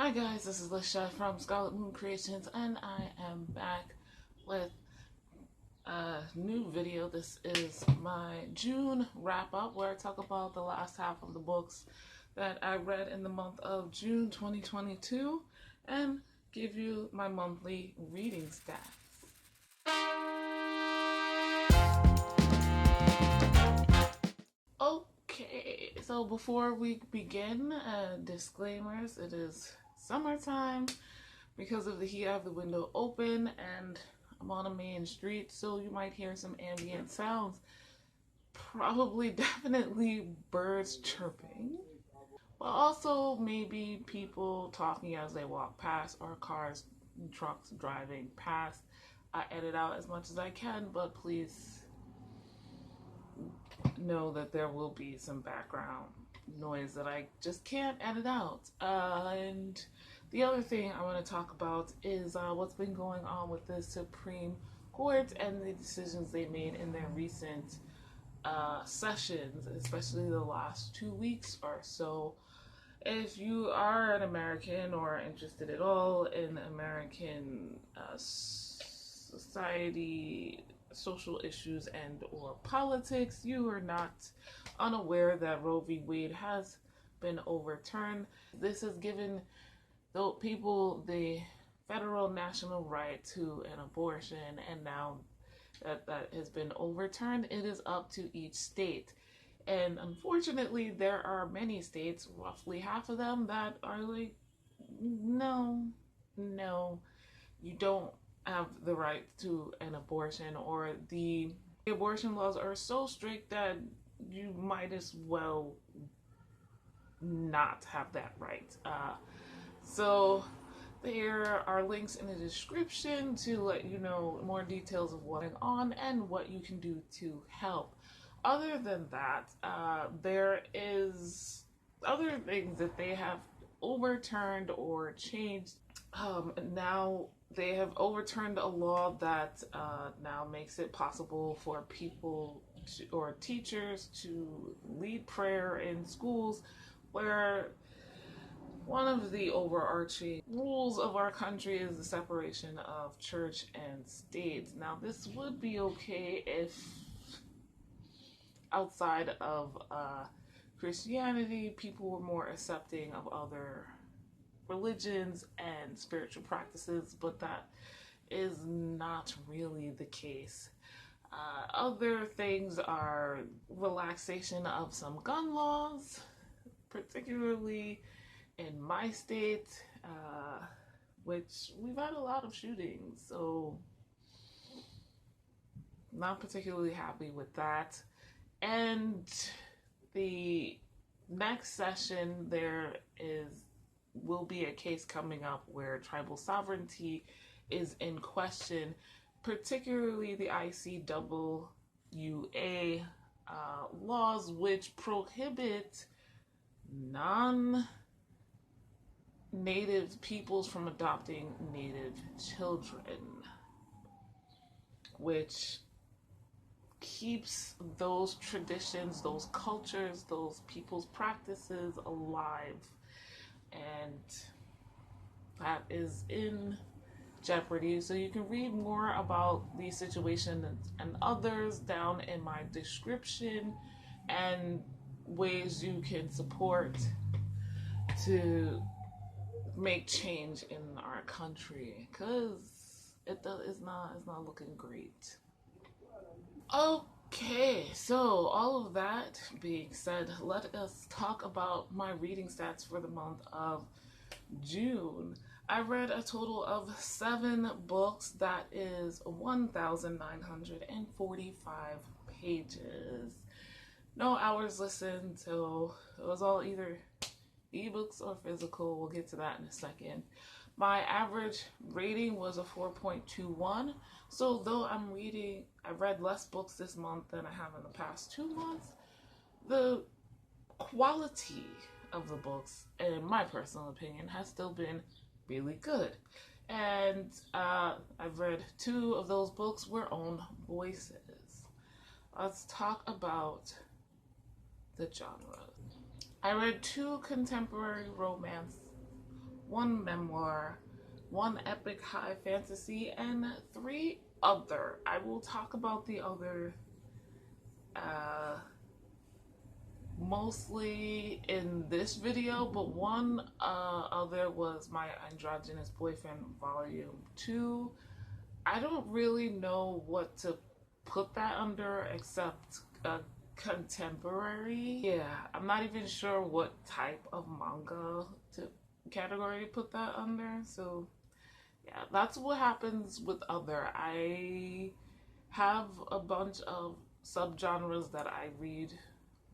Hi guys, this is Lashette from Scarlet Moon Creations, and I am back with a new video. This is my June wrap-up where I talk about the last half of the books that I read in the month of June 2022 and give you my monthly reading stats. Okay, so before we begin, disclaimers, it is summertime. Because of the heat, I have the window open and I'm on a main street, so you might hear some ambient sounds. Probably, definitely birds chirping, but also maybe people talking as they walk past or cars and trucks driving past. I edit out as much as I can, but please know that there will be some background noise that I just can't edit out. And the other thing I want to talk about is what's been going on with the Supreme Court and the decisions they made in their recent sessions, especially the last 2 weeks or so. If you are an American or interested at all in American society, social issues, and or politics, you are not unaware that Roe v. Wade has been overturned. This has given the people the federal national right to an abortion, and now that has been overturned, it is up to each state. And unfortunately, there are many states, roughly half of them, that are like, no, you don't have the right to an abortion, or the abortion laws are so strict that you might as well not have that right. So there are links in the description to let you know more details of what's going on and what you can do to help. Other than that, there is other things that they have overturned or changed. Now they have overturned a law that now makes it possible for people or teachers to lead prayer in schools, where one of the overarching rules of our country is the separation of church and state. Now, this would be okay if outside of Christianity, people were more accepting of other religions and spiritual practices, but that is not really the case. Other things are relaxation of some gun laws, particularly in my state, which we've had a lot of shootings, so not particularly happy with that. And the next session, there will be a case coming up where tribal sovereignty is in question, particularly the ICWA laws, which prohibit non-native peoples from adopting native children, which keeps those traditions, those cultures, those people's practices alive. And that is in jeopardy. So you can read more about these situations and others down in my description, and ways you can support to make change in our country, because it's not looking great. Okay, so all of that being said, let us talk about my reading stats for the month of June. I read a total of 7 books, that is 1,945 pages. No hours listened, so it was all either ebooks or physical. We'll get to that in a second. My average rating was a 4.21. So though I read less books this month than I have in the past 2 months, the quality of the books, in my personal opinion, has still been really good. And I've read 2 of those books were own voices. Let's talk about the genre. I read 2 contemporary romance 1 memoir, 1 epic high fantasy, and 3 other. I will talk about the other mostly in this video, but one other was My Androgynous Boyfriend Volume 2. I don't really know what to put that under except contemporary. Yeah, I'm not even sure what type of manga category to put that under. So yeah, that's what happens with other. I have a bunch of subgenres that I read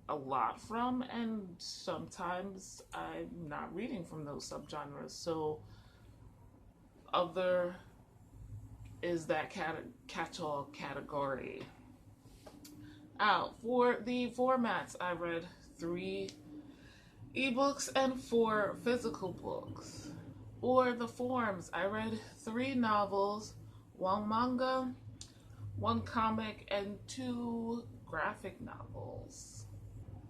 a lot from, and sometimes I'm not reading from those subgenres. So other is that catch-all category. For the formats, I read 3 ebooks and 4 physical books. For the forms, I read 3 novels, 1 manga, 1 comic, and 2 graphic novels.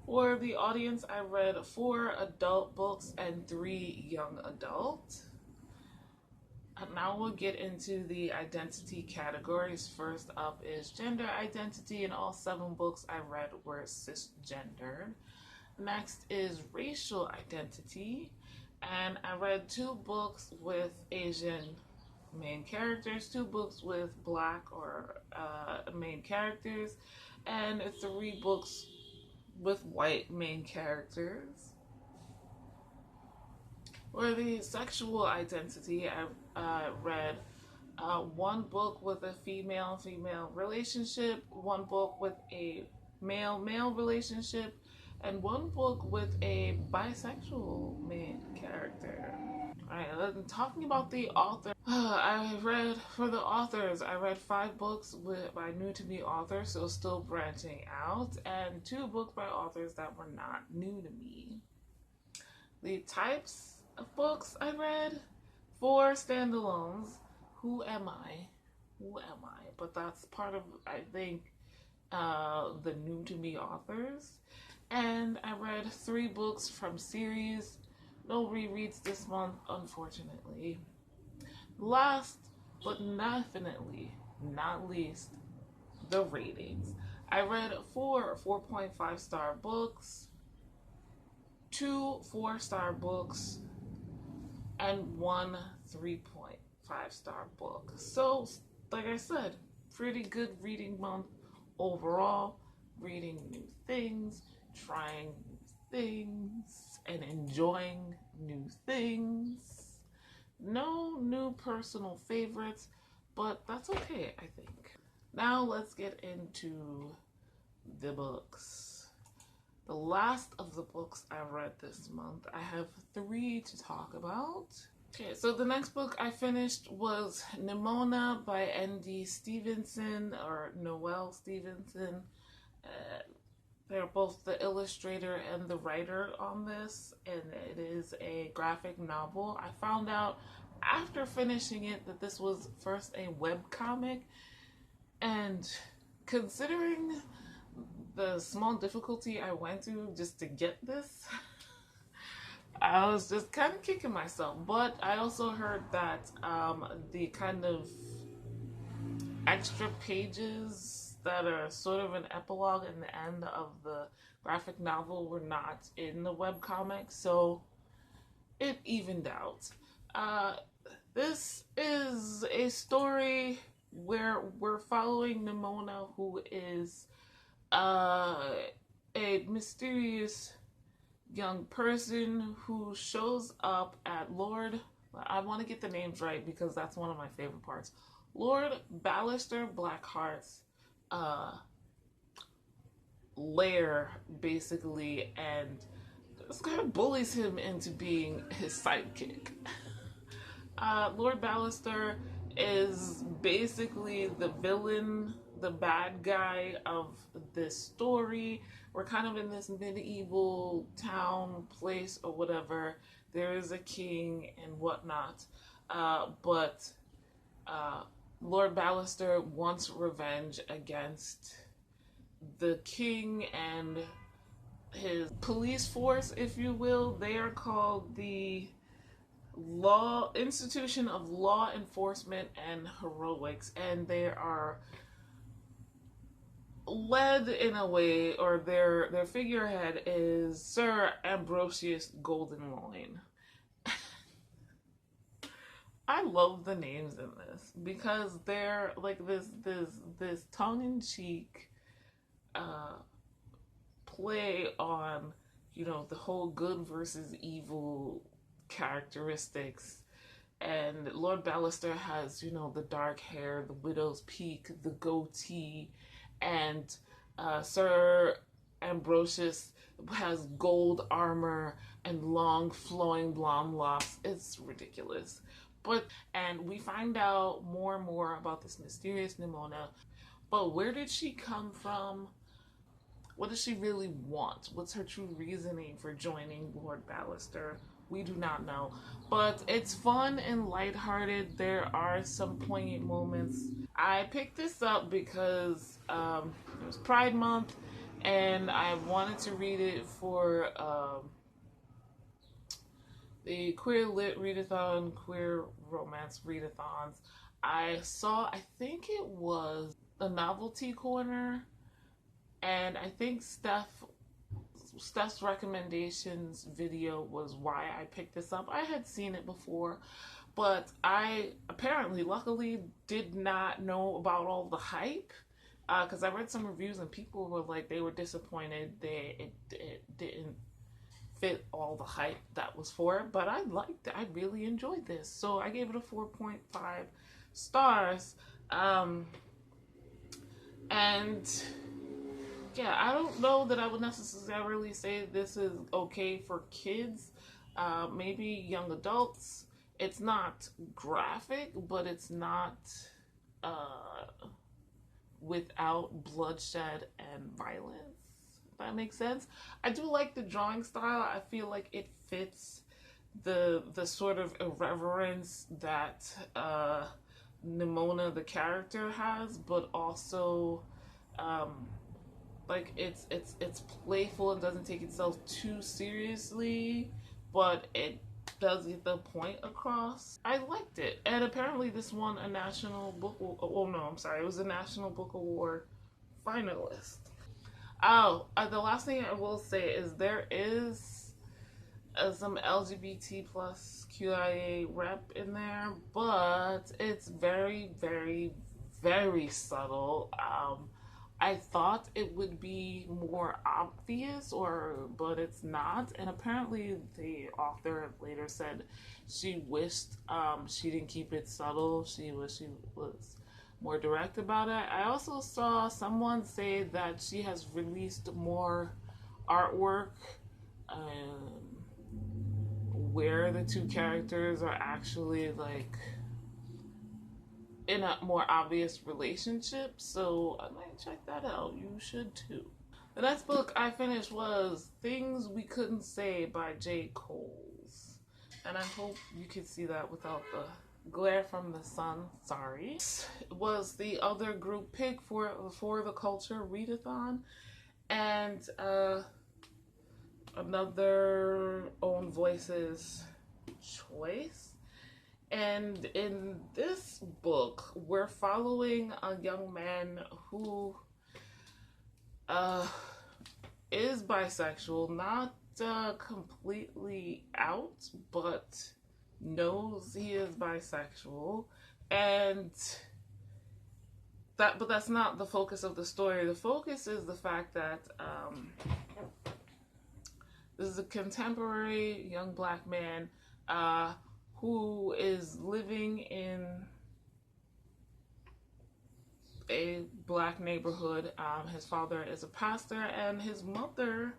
For the audience, I read 4 adult books and 3 young adult. And now we'll get into the identity categories. First up is gender identity, and all 7 books I read were cisgendered. Next is racial identity, and I read 2 books with Asian main characters, 2 books with Black or main characters, and 3 books with white main characters. For the sexual identity, I read 1 book with a female-female relationship, 1 book with a male-male relationship, and 1 book with a bisexual main character. Alright, talking about the author, for the authors, I read 5 books by new-to-me authors, so still branching out, and 2 books by authors that were not new to me. The types of books I read, 4 standalones. Who am I? But that's part of, I think, the new-to-me authors. And I read 3 books from series. No rereads this month, unfortunately. Last but definitely not least, the ratings. I read 4 4.5-star books, 2 4-star books, and 1 3.5-star book. So, like I said, pretty good reading month overall. Reading new things, trying new things, and enjoying new things. No new personal favorites, but that's okay, I think. Now let's get into the books. The last of the books I read this month, I have 3 to talk about. Okay, so the next book I finished was Nimona by N.D. Stevenson, or Noelle Stevenson. They're both the illustrator and the writer on this, and it is a graphic novel. I found out after finishing it that this was first a webcomic, and considering the small difficulty I went through just to get this, I was just kind of kicking myself. But I also heard that the kind of extra pages that are sort of an epilogue in the end of the graphic novel were not in the webcomic, so it evened out. This is a story where we're following Nimona, who is a mysterious young person who shows up at I want to get the names right because that's one of my favorite parts, Lord Ballister Blackheart's lair, basically, and this kind of bullies him into being his sidekick. Lord Ballister is basically the villain, the bad guy of this story. We're kind of in this medieval town place or whatever. There is a king and whatnot, but Lord Ballister wants revenge against the king and his police force, if you will. They are called the institution of law enforcement and heroics, and they are led in a way, or their figurehead is Sir Ambrosius Goldenloin. I love the names in this because they're like this tongue-in-cheek play on, you know, the whole good versus evil characteristics. And Lord Ballister has, you know, the dark hair, the widow's peak, the goatee, and Sir Ambrosius has gold armor and long flowing blonde locks. It's ridiculous. And we find out more and more about this mysterious Nimona. But where did she come from? What does she really want? What's her true reasoning for joining Lord Ballister? We do not know. But it's fun and lighthearted. There are some poignant moments. I picked this up because it was Pride Month and I wanted to read it for the Queer Lit Readathon, Queer Romance Readathons. I saw, I think it was the Novelty Corner, and I think Steph's recommendations video was why I picked this up. I had seen it before, but I apparently, luckily, did not know about all the hype, because I read some reviews and people were like, they were disappointed it didn't fit all the hype that was for it, but I liked it. I really enjoyed this, so I gave it a 4.5 stars. And yeah, I don't know that I would necessarily say this is okay for kids, maybe young adults. It's not graphic, but it's not without bloodshed and violence. That makes sense. I do like the drawing style. I feel like it fits the sort of irreverence that Nimona the character has, but also like it's playful and doesn't take itself too seriously, but it does get the point across. I liked it, and apparently this won a National Book. Oh no, I'm sorry, it was a National Book Award finalist. Oh, the last thing I will say is there is some LGBT plus QIA rep in there, but it's very, very, very subtle. I thought it would be more obvious, but it's not. And apparently the author later said she wished she didn't keep it subtle. She was more direct about it. I also saw someone say that she has released more artwork where the two characters are actually like in a more obvious relationship, so I might check that out. You should too. The next book I finished was Things We Couldn't Say by J. Coles, and I hope you could see that without the glare from the sun. Sorry. It was the other group pick for the Culture Readathon, and another Own Voices choice. And in this book, we're following a young man who is bisexual, not completely out, but knows he is bisexual, and but that's not the focus of the story. The focus is the fact that this is a contemporary young black man who is living in a black neighborhood. His father is a pastor, and his mother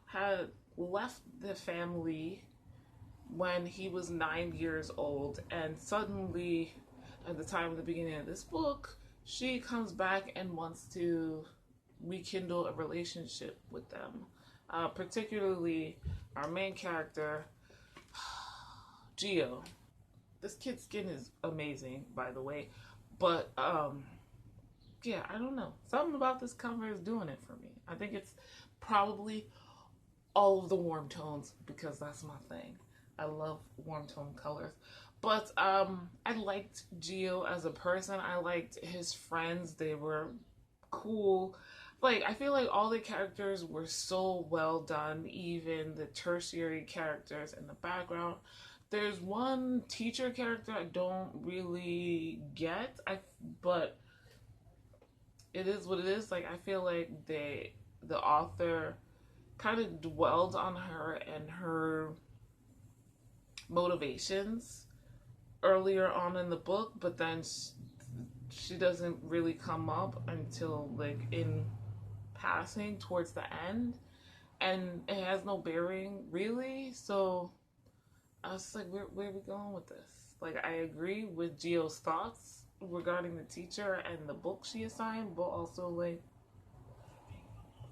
had left the family when he was 9 years old, and suddenly, at the time of the beginning of this book, she comes back and wants to rekindle a relationship with them. Particularly our main character, Gio. This kid's skin is amazing, by the way, but yeah, I don't know. Something about this cover is doing it for me. I think it's probably all of the warm tones, because that's my thing. I love warm tone colors. But I liked Geo as a person. I liked his friends. They were cool. Like, I feel like all the characters were so well done, even the tertiary characters in the background. There's one teacher character I don't really get, but it is what it is. Like, I feel like the author kind of dwelled on her and her motivations earlier on in the book, but then she doesn't really come up until like in passing towards the end, and it has no bearing really. So I was like, where are we going with this? Like, I agree with Gio's thoughts regarding the teacher and the book she assigned, but also like,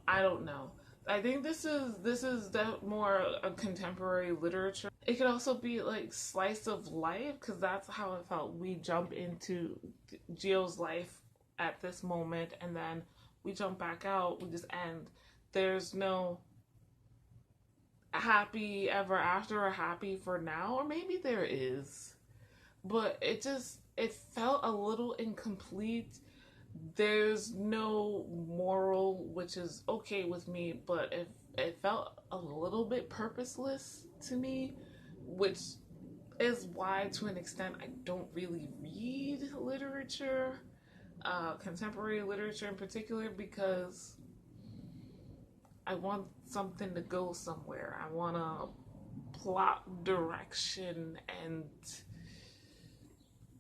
I don't know. I think this is more a contemporary literature. It could also be like slice of life, because that's how it felt. We jump into Gio's life at this moment, and then we jump back out. We just end. There's no happy ever after or happy for now, or maybe there is, but it felt a little incomplete. There's no moral, which is okay with me, but it felt a little bit purposeless to me, which is why, to an extent, I don't really read literature, contemporary literature in particular, because I want something to go somewhere. I want a plot direction, and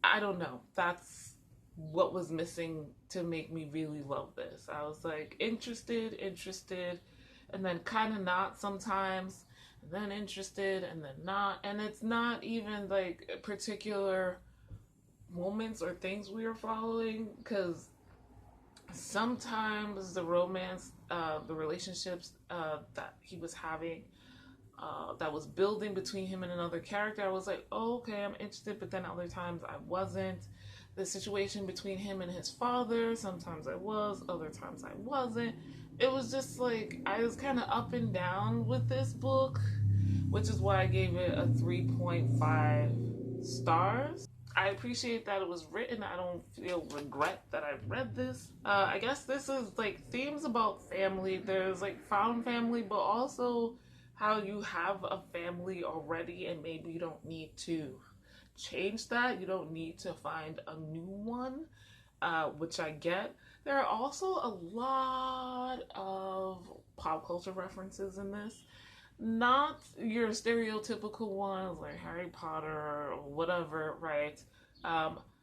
I don't know. That's what was missing to make me really love this. I was like interested, and then kind of not sometimes, and then interested, and then not. And it's not even like particular moments or things we are following, because sometimes the romance, the relationships that he was having, that was building between him and another character, I was like, oh, okay, I'm interested, but then other times I wasn't. The situation between him and his father, sometimes I was, other times I wasn't. It was just like, I was kind of up and down with this book, which is why I gave it a 3.5 stars. I appreciate that it was written. I don't feel regret that I read this. I guess this is like themes about family. There's like found family, but also how you have a family already and maybe you don't need to change that. You don't need to find a new one, which I get. There are also a lot of pop culture references in this. Not your stereotypical ones like Harry Potter or whatever, right?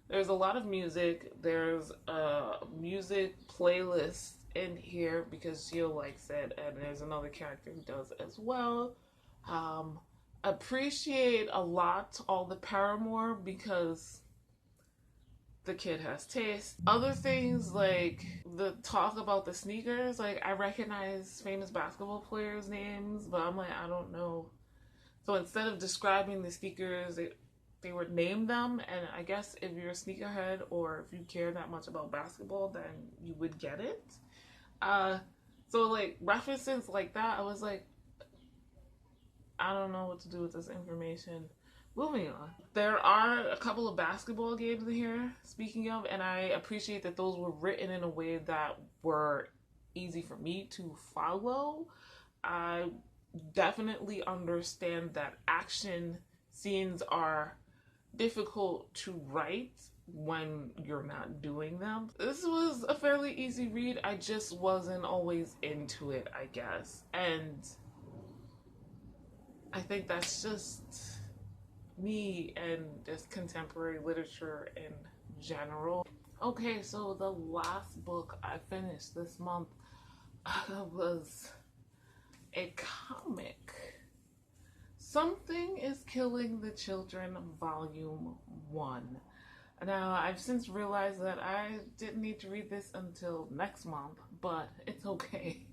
There's a lot of music. There's a music playlist in here because Gio likes it, and there's another character who does as well. Appreciate a lot all the Paramore because the kid has taste. Other things like the talk about the sneakers, like I recognize famous basketball players' names, but I'm like, I don't know. So instead of describing the sneakers, they would name them, and I guess if you're a sneakerhead or if you care that much about basketball, then you would get it. So like references like that, I was like, I don't know what to do with this information. Moving on. There are a couple of basketball games in here, speaking of, and I appreciate that those were written in a way that were easy for me to follow. I definitely understand that action scenes are difficult to write when you're not doing them. This was a fairly easy read. I just wasn't always into it, I guess. And I think that's just me and just contemporary literature in general. Okay, so the last book I finished this month was a comic. Something is Killing the Children, Volume 1. Now, I've since realized that I didn't need to read this until next month, but it's okay.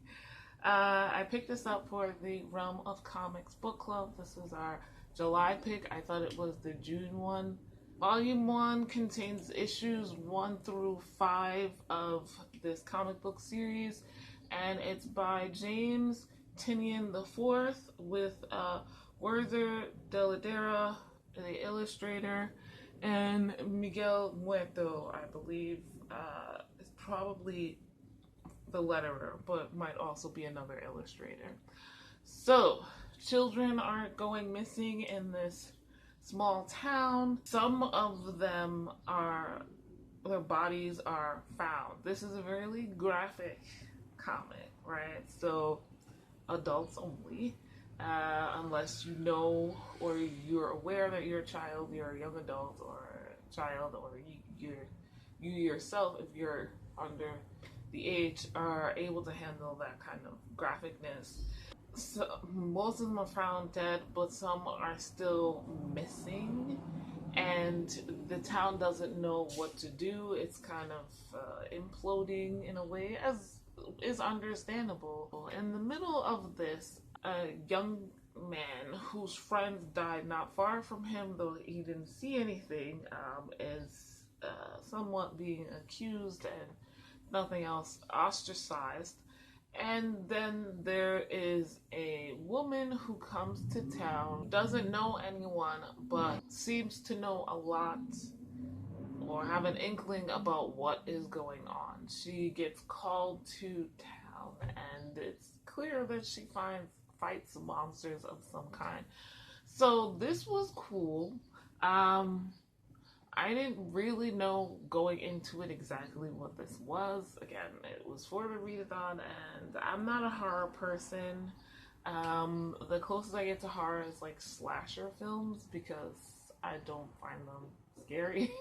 I picked this up for the Realm of Comics Book Club. This is our July pick. I thought it was the June one. Volume 1 contains issues 1 through 5 of this comic book series, and it's by James Tynion IV with Werther Deladera, the illustrator, and Miguel Muerto, I believe, is probably the letterer, but might also be another illustrator. So, children are going missing in this small town. Some of them their bodies are found. This is a really graphic comic, right? So, adults only. Unless you know or you're aware that you're a child, you're a young adult or a child, or you yourself, if you're under the age, are able to handle that kind of graphicness. So most of them are found dead, but some are still missing, and the town doesn't know what to do. It's kind of imploding in a way, as is understandable. In the middle of this, a young man whose friends died not far from him, though he didn't see anything, is somewhat being accused and nothing else, ostracized. And then there is a woman who comes to town, doesn't know anyone, but seems to know a lot or have an inkling about what is going on. She gets called to town, and it's clear that she fights monsters of some kind. So this was cool. I didn't really know going into it exactly what this was. Again, it was for the readathon, and I'm not a horror person. The closest I get to horror is like slasher films, because I don't find them scary.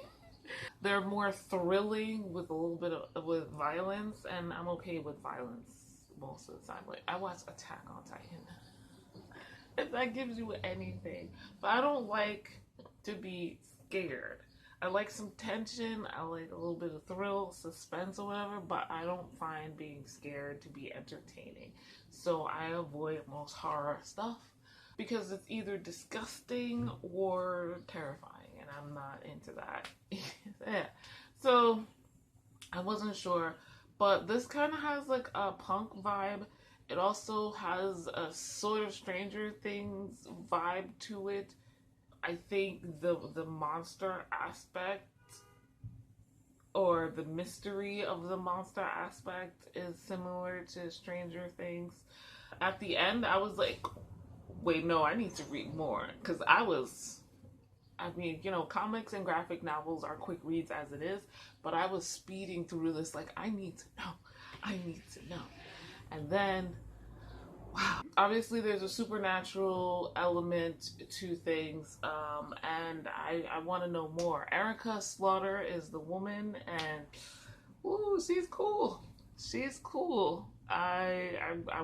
They're more thrilling with a little bit with violence, and I'm okay with violence most of the time. Like, I watch Attack on Titan. If that gives you anything. But I don't like to be scared. I like some tension, I like a little bit of thrill, suspense or whatever, but I don't find being scared to be entertaining. So I avoid most horror stuff because it's either disgusting or terrifying, and I'm not into that. Yeah. So I wasn't sure, but this kind of has like a punk vibe. It also has a sort of Stranger Things vibe to it. I think the monster aspect or the mystery of the monster aspect is similar to Stranger Things. At the end, I was like, wait, no, I need to read more. Because I mean, you know, comics and graphic novels are quick reads as it is, but I was speeding through this like, I need to know. And then, wow. Obviously, there's a supernatural element to things, and I want to know more. Erica Slaughter is the woman, and ooh, she's cool. She's cool. I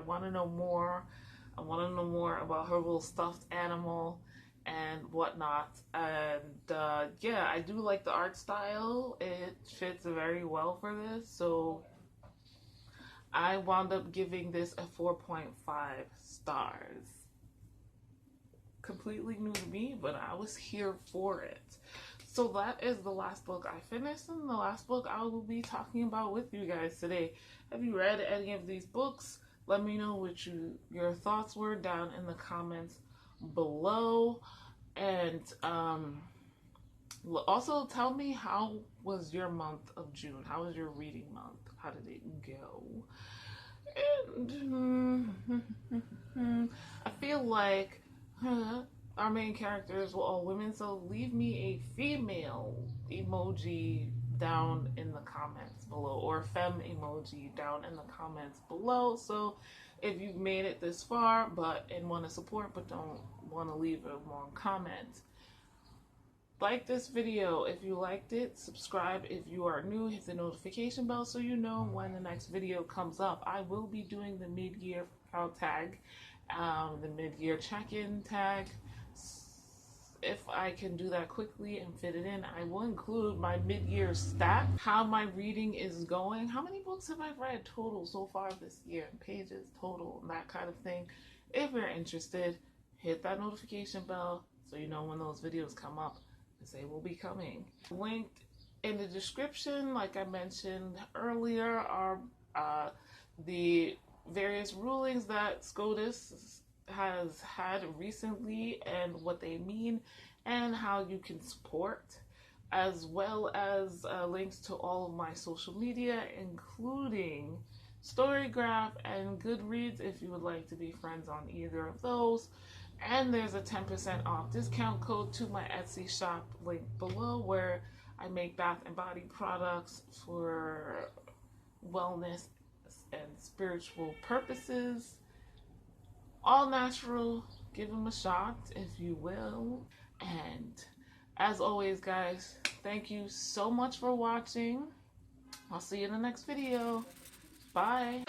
want to know more. I want to know more about her little stuffed animal and whatnot. And yeah, I do like the art style. It fits very well for this, so I wound up giving this a 4.5 stars. Completely new to me, but I was here for it. So that is the last book I finished, and the last book I will be talking about with you guys today. Have you read any of these books? Let me know what your thoughts were down in the comments below. And also tell me, how was your month of June? How was your reading month? How did it go? And I feel like our main characters were all women, so leave me a female emoji down in the comments below, or femme emoji down in the comments below. So if you've made it this far and want to support but don't want to leave a long comment, like this video if you liked it, subscribe if you are new, hit the notification bell so you know when the next video comes up. I will be doing the mid-year tag, the mid-year check-in tag. If I can do that quickly and fit it in, I will include my mid-year stat, how my reading is going, how many books have I read total so far this year, pages total, and that kind of thing. If you're interested, hit that notification bell so you know when those videos come up, because they will be coming. Linked in the description, like I mentioned earlier, are the various rulings that SCOTUS has had recently and what they mean and how you can support, as well as links to all of my social media, including Storygraph and Goodreads if you would like to be friends on either of those. And there's a 10% off discount code to my Etsy shop link below, where I make bath and body products for wellness and spiritual purposes. All natural. Give them a shot if you will. And as always, guys, thank you so much for watching. I'll see you in the next video. Bye.